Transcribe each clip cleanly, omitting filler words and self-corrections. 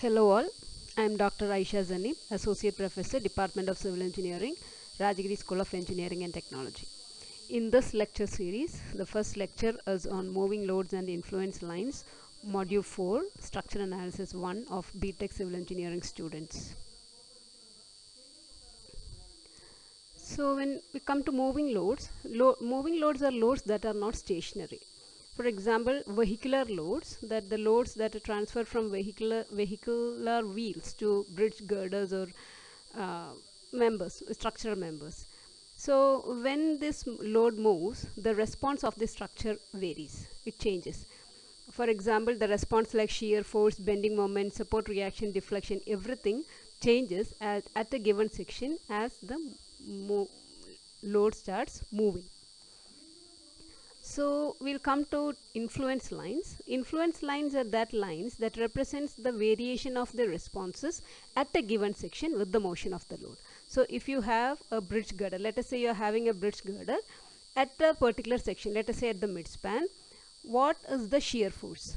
Hello all, I am Dr. Aisha Zanim, Associate Professor, Department of Civil Engineering, Rajagiri School of Engineering and Technology. In this lecture series, the first lecture is on moving loads and influence lines, Module 4, Structure Analysis 1 of BTech Civil Engineering students. So when we come to moving loads, moving loads are loads that are not stationary. For example, vehicular loads, that the loads that are transferred from vehicular wheels to bridge girders or structural members. So when this load moves, the response of the structure varies, it changes. For example, the response like shear force, bending moment, support reaction, deflection, everything changes at a given section as the load starts moving. So we'll come to influence lines. Influence lines are that lines that represents the variation of the responses at a given section with the motion of the load. So if you have a bridge girder, let us say you're having a bridge girder at a particular section, let us say at the midspan, what is the shear force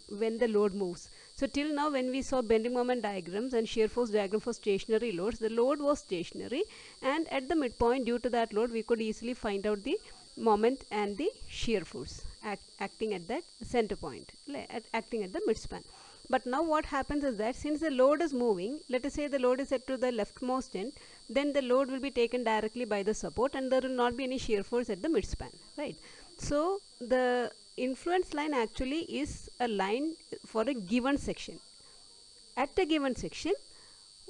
when the load moves? So till now when we saw bending moment diagrams and shear force diagram for stationary loads, the load was stationary, and at the midpoint due to that load we could easily find out the moment and the shear force acting at that center point, acting at the midspan. But now what happens is that since the load is moving, let us say the load is set to the leftmost end, then the load will be taken directly by the support and there will not be any shear force at the midspan, right? So the influence line actually is a line for a given section. At a given section,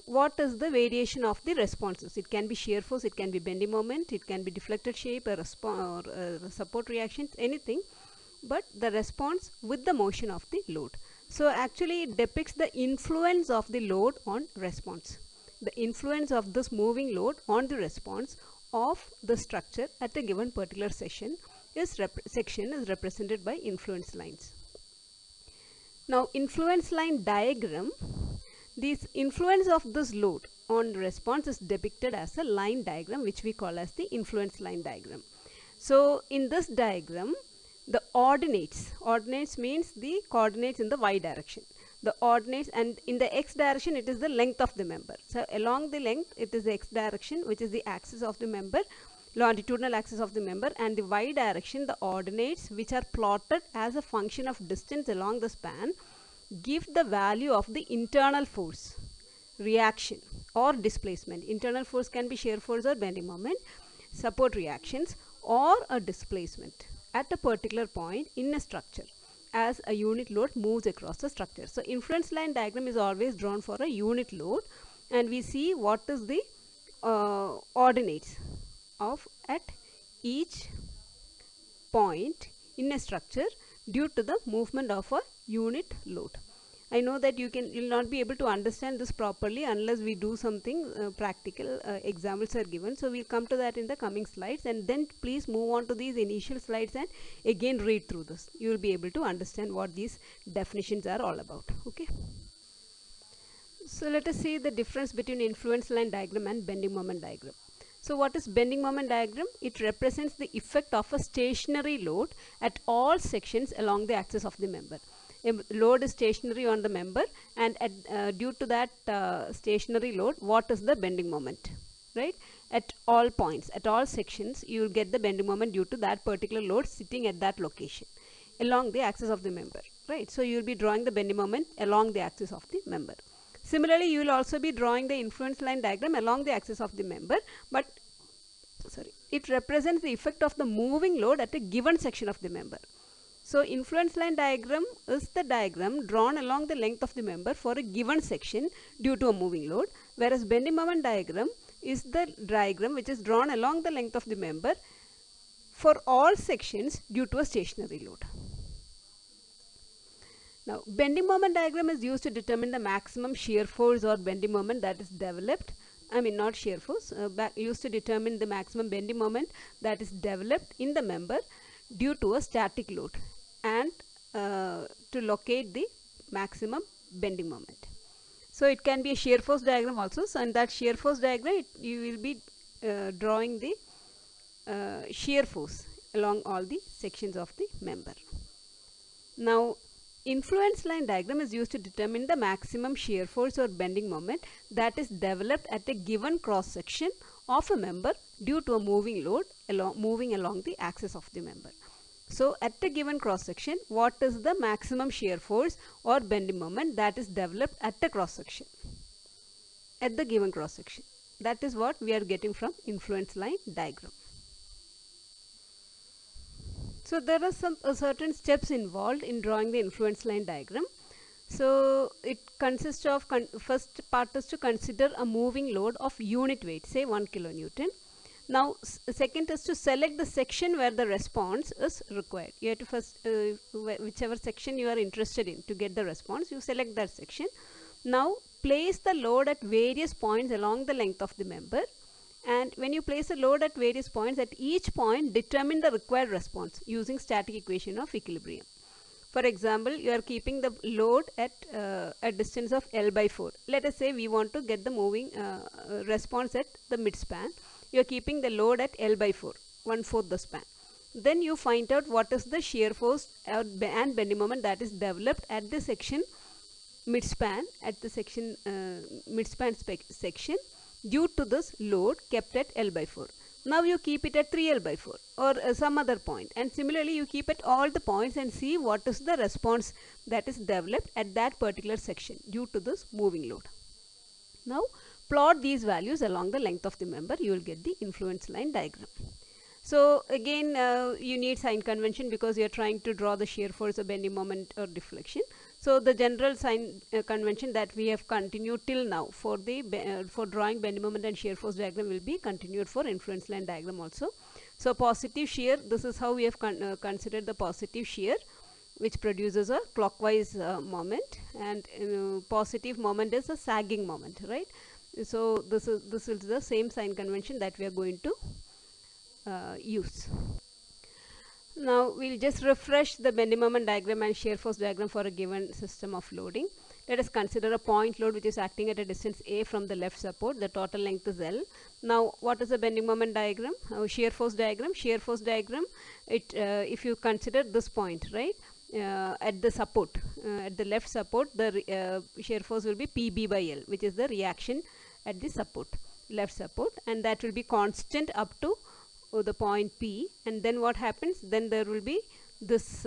what is the variation of the responses? It can be shear force, it can be bending moment, it can be deflected shape, or support reactions, anything, but the response with the motion of the load. So actually it depicts the influence of the load on response. The influence of this moving load on the response of the structure at a given particular section is represented by influence lines. Now influence line diagram, this influence of this load on response is depicted as a line diagram, which we call as the influence line diagram. So in this diagram, the ordinates means the coordinates in the y direction. The ordinates, and in the x direction it is the length of the member. So along the length it is the x direction, which is the axis of the member, longitudinal axis of the member, and the y direction, the ordinates, which are plotted as a function of distance along the span, give the value of the internal force, reaction or displacement. Internal force can be shear force or bending moment, support reactions, or a displacement at a particular point in a structure as a unit load moves across the structure. So influence line diagram is always drawn for a unit load, and we see what is the ordinates of at each point in a structure due to the movement of a unit load. I know that you'll not be able to understand this properly unless we do something practical. Examples are given, so we'll come to that in the coming slides, and then please move on to these initial slides and again read through this. You will be able to understand what these definitions are all about. Okay, so let us see the difference between influence line diagram and bending moment diagram. So what is bending moment diagram? It represents the effect of a stationary load at all sections along the axis of the member. A load is stationary on the member, and due to that stationary load, what is the bending moment, right? At all points, at all sections, you will get the bending moment due to that particular load sitting at that location along the axis of the member, right? So you will be drawing the bending moment along the axis of the member. Similarly, you will also be drawing the influence line diagram along the axis of the member, but it represents the effect of the moving load at a given section of the member. So influence line diagram is the diagram drawn along the length of the member for a given section due to a moving load, whereas bending moment diagram is the diagram which is drawn along the length of the member for all sections due to a stationary load. Now bending moment diagram is used to determine the maximum shear force or bending moment that is developed. Not shear force, used to determine the maximum bending moment that is developed in the member due to a static load, and to locate the maximum bending moment. So it can be a shear force diagram also. So in that shear force diagram, you will be drawing the shear force along all the sections of the member. Now Influence line diagram is used to determine the maximum shear force or bending moment that is developed at a given cross section of a member due to a moving load moving along the axis of the member. So at a given cross section, what is the maximum shear force or bending moment that is developed at a cross section? At the given cross section. That is what we are getting from influence line diagram. So there are some certain steps involved in drawing the influence line diagram. So it consists of, first part is to consider a moving load of unit weight, say 1 kilonewton. Now second is to select the section where the response is required. You have to first, whichever section you are interested in to get the response, you select that section. Now place the load at various points along the length of the member. And when you place a load at various points, at each point determine the required response using static equation of equilibrium. For example, you are keeping the load at a distance of L by 4. Let us say we want to get the moving response at the midspan. You are keeping the load at L by 4, 1/4 the span. Then you find out what is the shear force and bending moment that is developed at the section midspan, section due to this load kept at L by 4. Now you keep it at 3L by 4 or some other point, and similarly you keep at all the points and see what is the response that is developed at that particular section due to this moving load. Now plot these values along the length of the member, you will get the influence line diagram. So again you need sign convention because you are trying to draw the shear force or bending moment or deflection. So the general sign convention that we have continued till now for the for drawing bending moment and shear force diagram will be continued for influence line diagram also. So positive shear, this is how we have considered the positive shear, which produces a clockwise moment, and positive moment is a sagging moment, right? So this is the same sign convention that we are going to use. Now we'll just refresh the bending moment diagram and shear force diagram for a given system of loading. Let us consider a point load which is acting at a distance A from the left support. The total length is L. Now what is the bending moment diagram? Shear force diagram. Shear force diagram, if you consider this point, right, at the support, at the left support, the shear force will be PB by L, which is the reaction at the support, left support, and that will be constant up to the point P. And then what happens? Then there will be this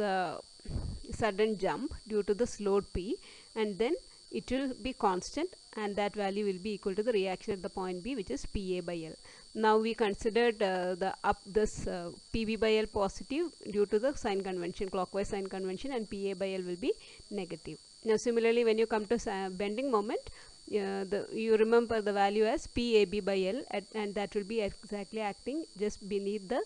sudden jump due to this load P, and then it will be constant, and that value will be equal to the reaction at the point B, which is PA by L. Now we considered this PB by L positive due to the sign convention, clockwise sign convention, and PA by L will be negative. Now similarly, when you come to bending moment, you remember the value as PAB by L, and that will be exactly acting just beneath the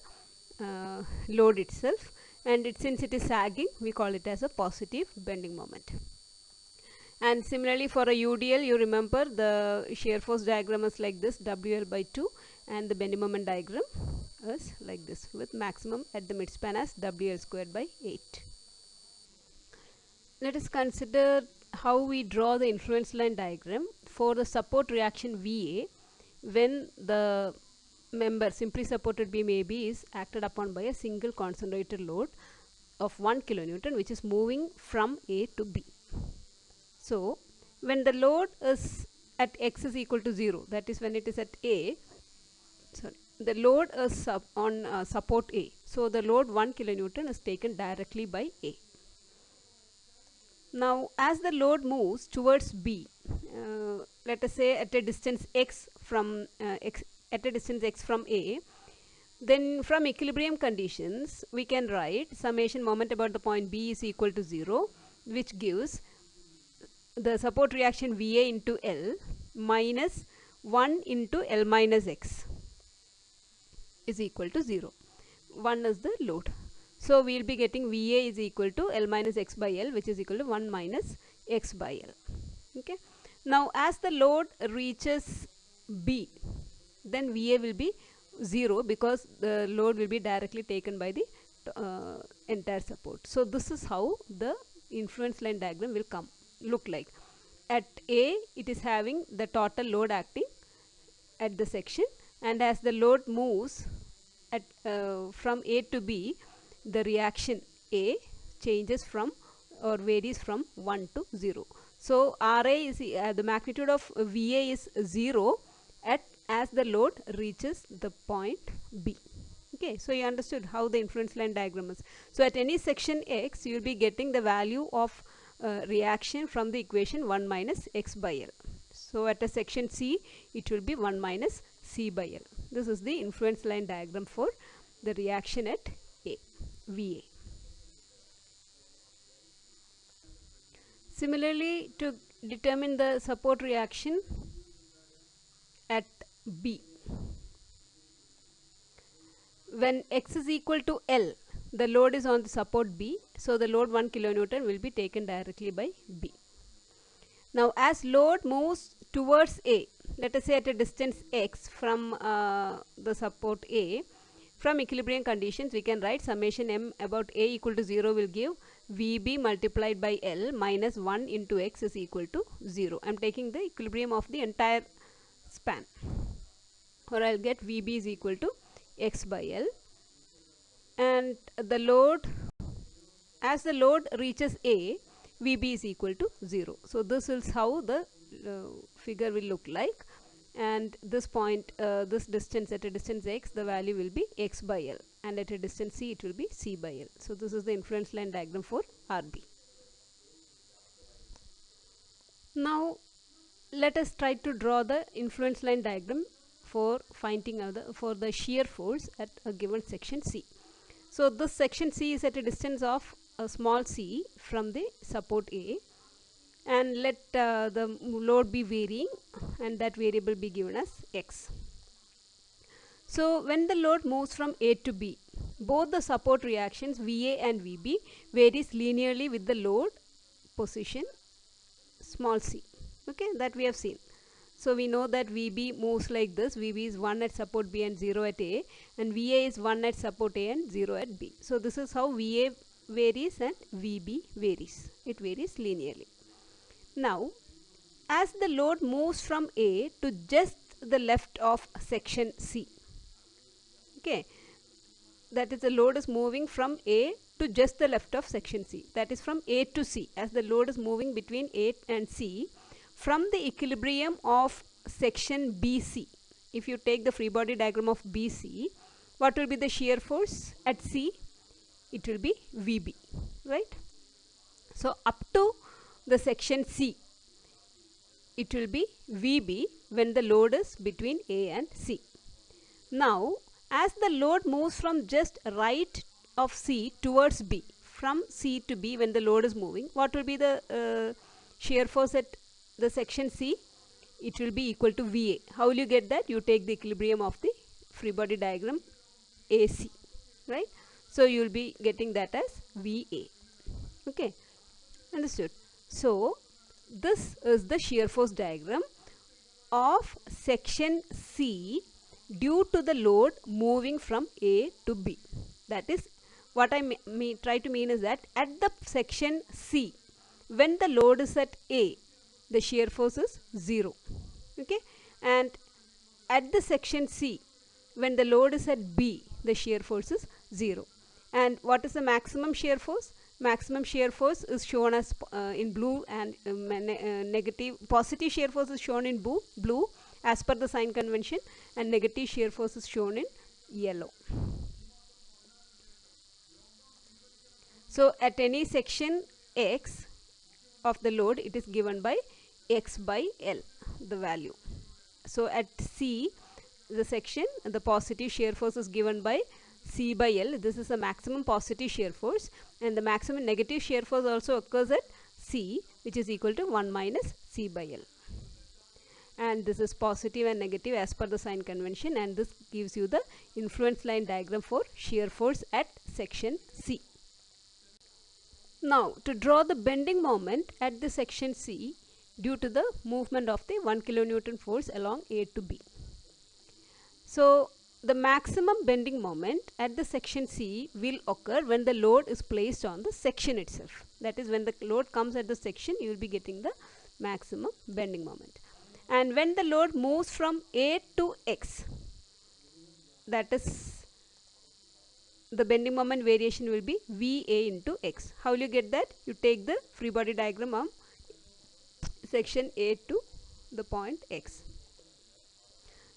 load itself, and since it is sagging, we call it as a positive bending moment. And similarly for a UDL, you remember the shear force diagram is like this, WL by 2, and the bending moment diagram is like this, with maximum at the midspan as WL squared by 8. Let us consider how we draw the influence line diagram for the support reaction VA when the member, simply supported beam AB, is acted upon by a single concentrated load of 1 kilonewton, which is moving from A to B. So when the load is at x is equal to 0, that is when it is at A, the load is on support A. So the load 1 kilonewton is taken directly by A. Now as the load moves towards B, let us say at a distance x from A, then from equilibrium conditions we can write summation moment about the point B is equal to 0, which gives the support reaction VA into L minus 1 into L minus x is equal to 0. 1 is the load. So we will be getting VA is equal to L minus x by L, which is equal to 1 minus x by L. Okay. Now as the load reaches B, then VA will be 0 because the load will be directly taken by the entire support. So this is how the influence line diagram will look like. At A, it is having the total load acting at the section, and as the load moves from A to B, the reaction A changes from or varies from 1 to 0. So RA is the magnitude of VA is 0 at as the load reaches the point B. Okay, so you understood how the influence line diagram is. So at any section X, you will be getting the value of reaction from the equation 1 minus X by L. So at a section C, it will be 1 minus C by L. This is the influence line diagram for the reaction at A, VA. Similarly, to determine the support reaction at B, when X is equal to L, the load is on the support B, so the load 1 kilonewton will be taken directly by B. Now as load moves towards A, let us say at a distance X from the support A, from equilibrium conditions we can write summation M about A equal to 0 will give VB multiplied by L minus 1 into X is equal to 0. I am taking the equilibrium of the entire span, or I will get VB is equal to X by L, and the load, as the load reaches A, VB is equal to 0. So this is how the figure will look like, and this point, this distance, at a distance X, the value will be X by L, and at a distance C it will be C by L. So this is the influence line diagram for RB. Now let us try to draw the influence line diagram for finding out the shear force at a given section C. So this section C is at a distance of a small c from the support A, and let the load be varying, and that variable be given as X. So when the load moves from A to B, both the support reactions VA and VB varies linearly with the load position small c. Okay, that we have seen. So we know that VB moves like this. VB is 1 at support B and 0 at A, and VA is 1 at support A and 0 at B. So this is how VA varies and VB varies. It varies linearly. Now, as the load moves from A to just the left of section C, okay, that is, the load is moving from A to just the left of section C, that is from A to C, as the load is moving between A and C from the equilibrium of section BC. If you take the free body diagram of BC, what will be the shear force at C? It will be VB, right? So up to the section C, it will be VB when the load is between A and C. Now, as the load moves from just right of C towards B, from C to B when the load is moving, what will be the shear force at the section C? It will be equal to VA. How will you get that? You take the equilibrium of the free body diagram AC, right? So you will be getting that as VA. Okay, understood. So this is the shear force diagram of section C due to the load moving from A to B. That is, what I try to mean is that at the section C, when the load is at A, the shear force is 0. Okay, and at the section C, when the load is at B, the shear force is 0. And what is the maximum shear force? Maximum shear force is shown as in blue, and positive shear force is shown in blue as per the sign convention, and negative shear force is shown in yellow. So at any section X of the load, it is given by X by L, the value. So at C, the section, the positive shear force is given by C by L. This is the maximum positive shear force, and the maximum negative shear force also occurs at C, which is equal to 1 minus C by L. And this is positive and negative as per the sign convention, and this gives you the influence line diagram for shear force at section C. Now, to draw the bending moment at the section C due to the movement of the 1 kilonewton force along A to B. So the maximum bending moment at the section C will occur when the load is placed on the section itself. That is, when the load comes at the section, you will be getting the maximum bending moment. And when the load moves from A to X, that is the bending moment variation will be VA into X. How will you get that? You take the free body diagram of section A to the point X.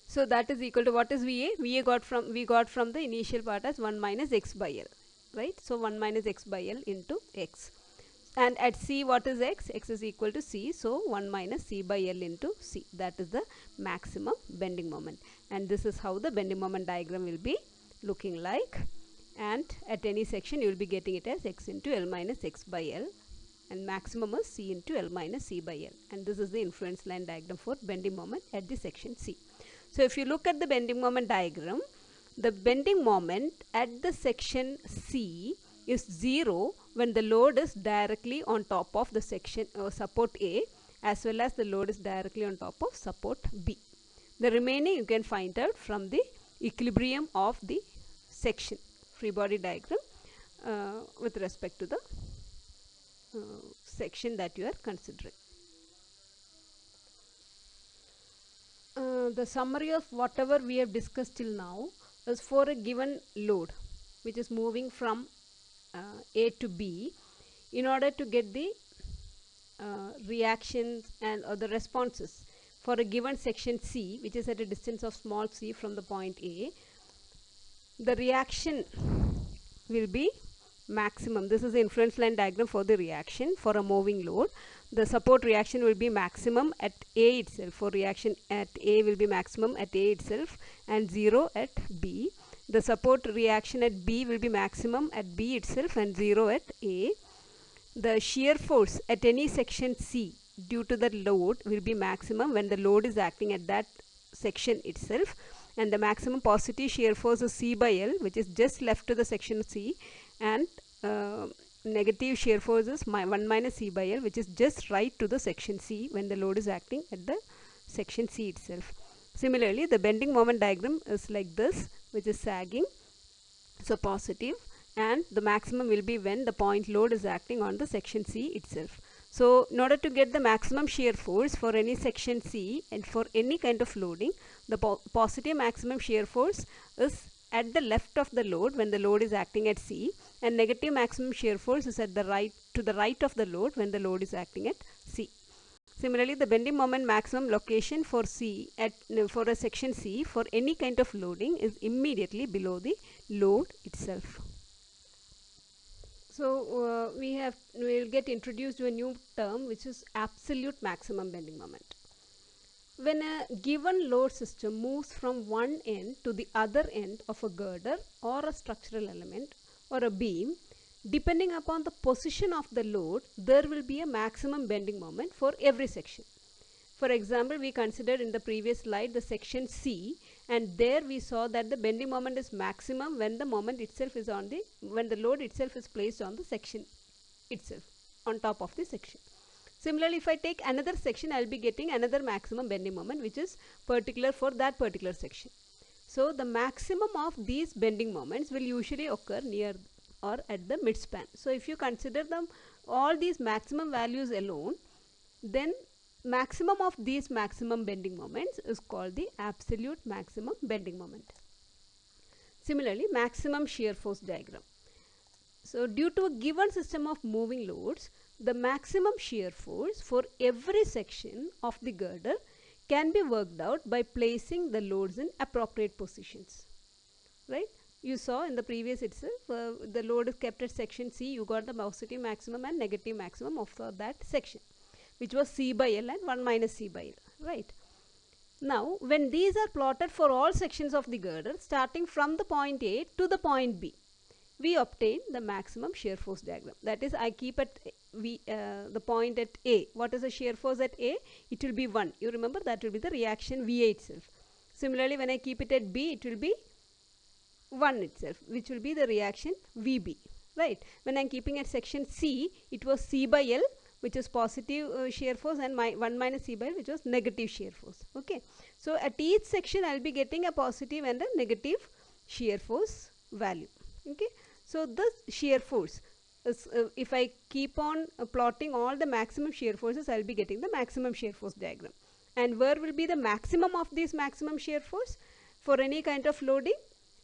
So that is equal to, what is VA? VA we got from the initial part as 1 minus X by L, right? So 1 minus X by L into X. And at C, what is X? X is equal to C, so 1 minus C by L into C. That is the maximum bending moment. And this is how the bending moment diagram will be looking like. And at any section you will be getting it as X into L minus X by L, and maximum is C into L minus C by L. And this is the influence line diagram for bending moment at the section C. So if you look at the bending moment diagram, the bending moment at the section C is 0 when the load is directly on top of the section support A, as well as the load is directly on top of support B. The remaining you can find out from the equilibrium of the section free body diagram with respect to the section that you are considering. The summary of whatever we have discussed till now is for a given load which is moving from A to B. In order to get the reactions and the responses for a given section C, which is at a distance of small c from the point A, the reaction will be maximum. This is the influence line diagram for the reaction for a moving load. The support reaction will be maximum at A itself. For reaction at A will be maximum at A itself and 0 at B. The support reaction at B will be maximum at B itself and 0 at A. The shear force at any section C due to the load will be maximum when the load is acting at that section itself, and the maximum positive shear force is C by L, which is just left to the section C, and negative shear force is 1 minus C by L, which is just right to the section C when the load is acting at the section C itself. Similarly, the bending moment diagram is like this, which is sagging, so positive, and the maximum will be when the point load is acting on the section C itself. So in order to get the maximum shear force for any section C and for any kind of loading, the positive maximum shear force is at the left of the load when the load is acting at C, and negative maximum shear force is at the right, to the right of the load when the load is acting at C. Similarly, the bending moment maximum location for C for a section C for any kind of loading is immediately below the load itself. So we will get introduced to a new term, which is absolute maximum bending moment. When a given load system moves from one end to the other end of a girder or a structural element or a beam, depending upon the position of the load, there will be a maximum bending moment for every section. For example, we considered in the previous slide the section C, and there we saw that the bending moment is maximum when the moment itself is on the, when the load itself is placed on the section itself, on top of the section. Similarly, if I take another section, I will be getting another maximum bending moment which is particular for that particular section. So the maximum of these bending moments will usually occur near or at the midspan. So if you consider them all these maximum values alone, then maximum of these maximum bending moments is called the absolute maximum bending moment. Similarly, maximum shear force diagram. So due to a given system of moving loads, the maximum shear force for every section of the girder can be worked out by placing the loads in appropriate positions, right? You saw in the previous itself, the load is kept at section C, you got the positive maximum and negative maximum of that section, which was C by L and 1 minus C by L, right? Now, when these are plotted for all sections of the girder, starting from the point A to the point B, we obtain the maximum shear force diagram. That is, I keep at the point at A. What is the shear force at A? It will be 1. You remember that will be the reaction VA itself. Similarly, when I keep it at B, it will be 1 itself, which will be the reaction VB, right? When I am keeping at section C, it was C by L, which is positive shear force, and 1 minus C by L, which was negative shear force. Okay. So at each section, I will be getting a positive and a negative shear force value. Okay. So this shear force is, if I keep on plotting all the maximum shear forces, I will be getting the maximum shear force diagram. And where will be the maximum of these maximum shear force for any kind of loading?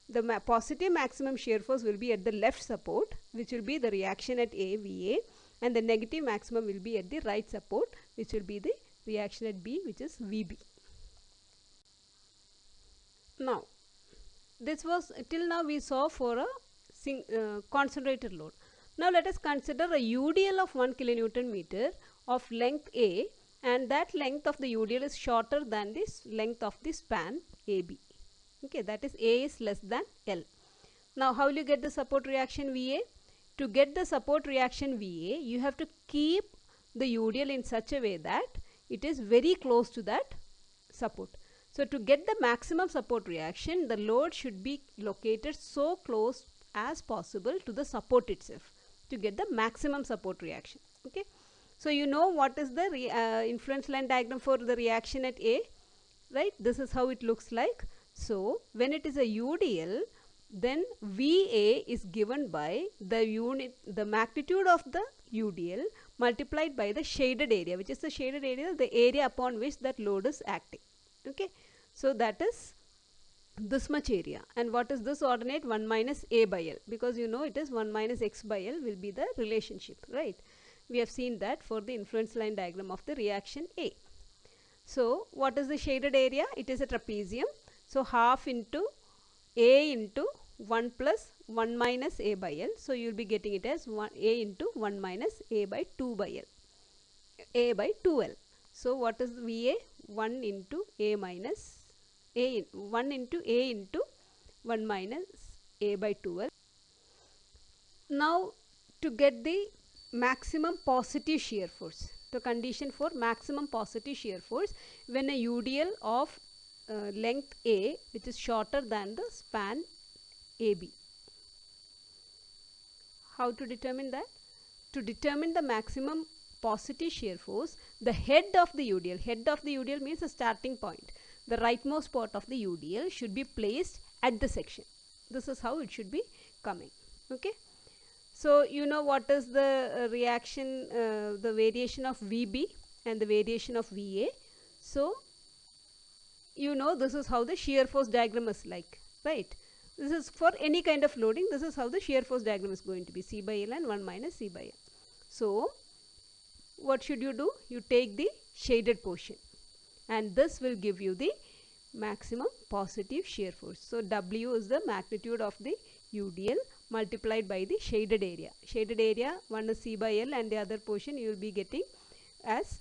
the positive maximum shear force will be at the left support, which will be the reaction at A, VA, and the negative maximum will be at the right support, which will be the reaction at B, which is VB. Now, this was till now we saw for a concentrated load. Now let us consider a UDL of 1 kilonewton meter of length A, and that length of the UDL is shorter than this length of the span AB. Okay, that is A is less than L. Now how will you get the support reaction VA? To get the support reaction VA, you have to keep the UDL in such a way that it is very close to that support. So to get the maximum support reaction, the load should be located so close as possible to the support itself to get the maximum support reaction. Okay, so you know what is the influence line diagram for the reaction at A, right? This is how it looks like. So when it is a UDL, then VA is given by the magnitude of the UDL multiplied by the shaded area, which is the shaded area, the area upon which that load is acting. Okay, so that is this much area. And what is this ordinate? 1 minus A by L, because you know it is 1 minus X by L will be the relationship, right? We have seen that for the influence line diagram of the reaction A. So what is the shaded area? It is a trapezium. So half into A into 1 plus 1 minus A by L. So you will be getting it as A into 1 minus A by 2 by L. A by 2L. So what is VA? 1 into A minus A, 1 into A into 1 minus A by 2L. Now to get the maximum positive shear force, the condition for maximum positive shear force when a UDL of length A, which is shorter than the span AB. How to determine that? To determine the maximum positive shear force, the head of the UDL means the starting point, the rightmost part of the UDL should be placed at the section. This is how it should be coming. Okay, so you know what is the reaction, the variation of VB and the variation of VA. So you know this is how the shear force diagram is like, right? This is for any kind of loading. This is how the shear force diagram is going to be, C by L and 1 minus C by L. So what should you do? You take the shaded portion, and this will give you the maximum positive shear force. So W is the magnitude of the UDL multiplied by the shaded area. Shaded area, one is C by L and the other portion you will be getting as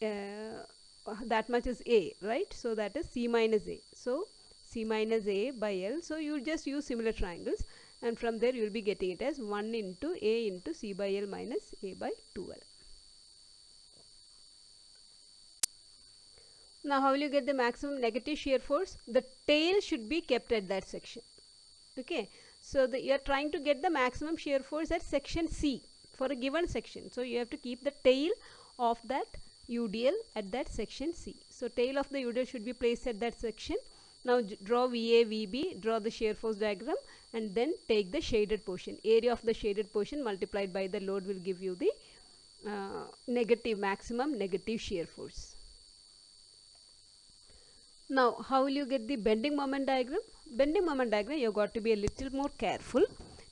that much is A, right? So that is C minus A. So C minus A by L. So you just use similar triangles, and from there you will be getting it as 1 into A into C by L minus A by 2L. Now how will you get the maximum negative shear force? The tail should be kept at that section. Okay, so you are trying to get the maximum shear force at section C for a given section. So you have to keep the tail of that UDL at that section C. So tail of the UDL should be placed at that section. Now draw VA, VB, draw the shear force diagram, and then take the shaded portion. Area of the shaded portion multiplied by the load will give you the maximum negative shear force. Now how will you get the bending moment diagram? Bending moment diagram, you have got to be a little more careful.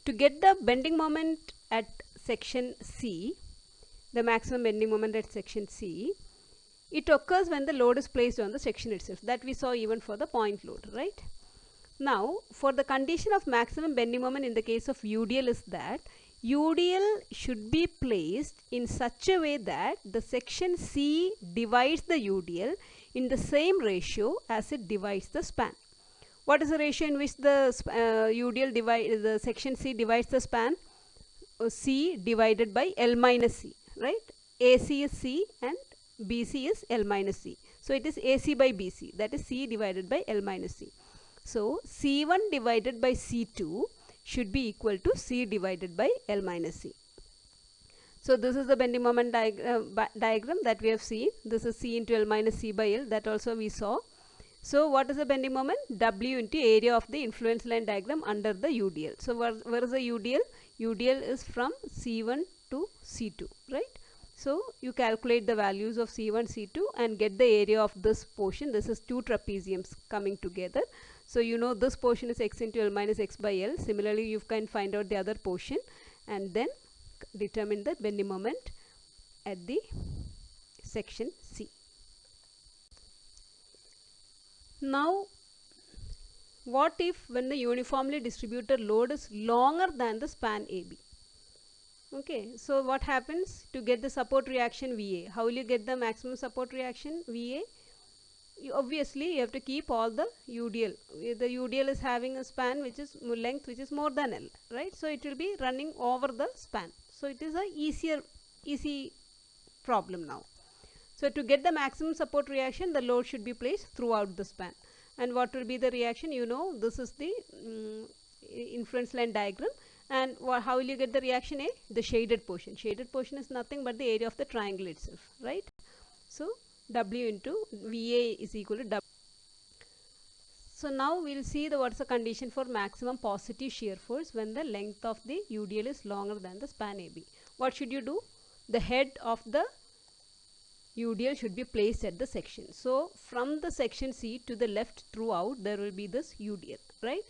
To get the bending moment at section C, the maximum bending moment at section C, it occurs when the load is placed on the section itself. That we saw even for the point load, right? Now for the condition of maximum bending moment in the case of UDL is that UDL should be placed in such a way that the section C divides the UDL in the same ratio as it divides the span. What is the ratio in which the the section C divides the span? C divided by L minus C, right? AC is C and BC is L minus C. So it is AC by BC, that is C divided by L minus C. So C1 divided by C2 should be equal to C divided by L minus C. So this is the bending moment diagram that we have seen. This is C into L minus C by L, that also we saw. So what is the bending moment? W into area of the influence line diagram under the UDL. So where is the UDL? UDL is from C1 to C2, right? So you calculate the values of C1, C2 and get the area of this portion. This is two trapeziums coming together. So you know this portion is x into L minus x by L. Similarly, you can find out the other portion and then determine the bending moment at the section C. Now, what if when the uniformly distributed load is longer than the span AB? Okay, so what happens to get the support reaction VA? How will you get the maximum support reaction VA? Obviously you have to keep all the UDL. The UDL is having a span which is length which is more than L, right? So it will be running over the span. So it is a easy problem now. So to get the maximum support reaction, the load should be placed throughout the span. And what will be the reaction? You know, this is the influence line diagram. And how will you get the reaction A? The shaded portion. Shaded portion is nothing but the area of the triangle itself, right? So W into VA is equal to W. So now we will see what's the condition for maximum positive shear force when the length of the UDL is longer than the span AB. What should you do? The head of the UDL should be placed at the section. So from the section C to the left throughout there will be this UDL, right?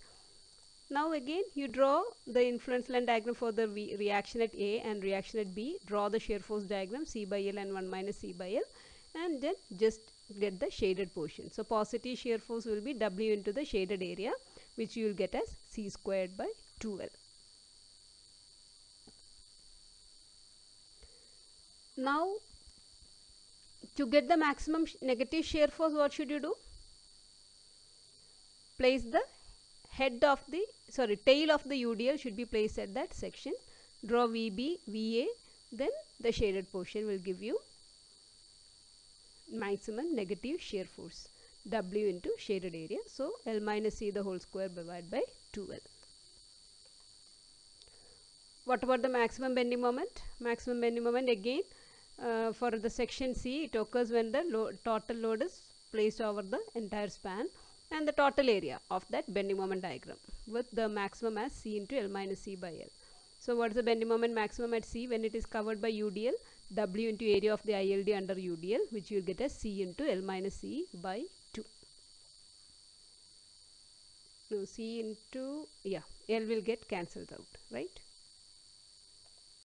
Now again you draw the influence line diagram for the reaction at A and reaction at B. Draw the shear force diagram C by L and 1 minus C by L, and then just get the shaded portion. So positive shear force will be W into the shaded area, which you will get as C squared by 2L. Now to get the maximum negative shear force, what should you do? Place the tail of the UDL should be placed at that section. Draw VB, VA, then the shaded portion will give you maximum negative shear force, W into shaded area. So L minus C the whole square divided by 2L. What about the maximum bending moment? Maximum bending moment again for the section C, it occurs when the total load is placed over the entire span and the total area of that bending moment diagram with the maximum as C into L minus C by L. So what is the bending moment maximum at C when it is covered by UDL? W into area of the ILD under UDL, which you will get as C into L minus C by 2. No, C into, L will get cancelled out, right?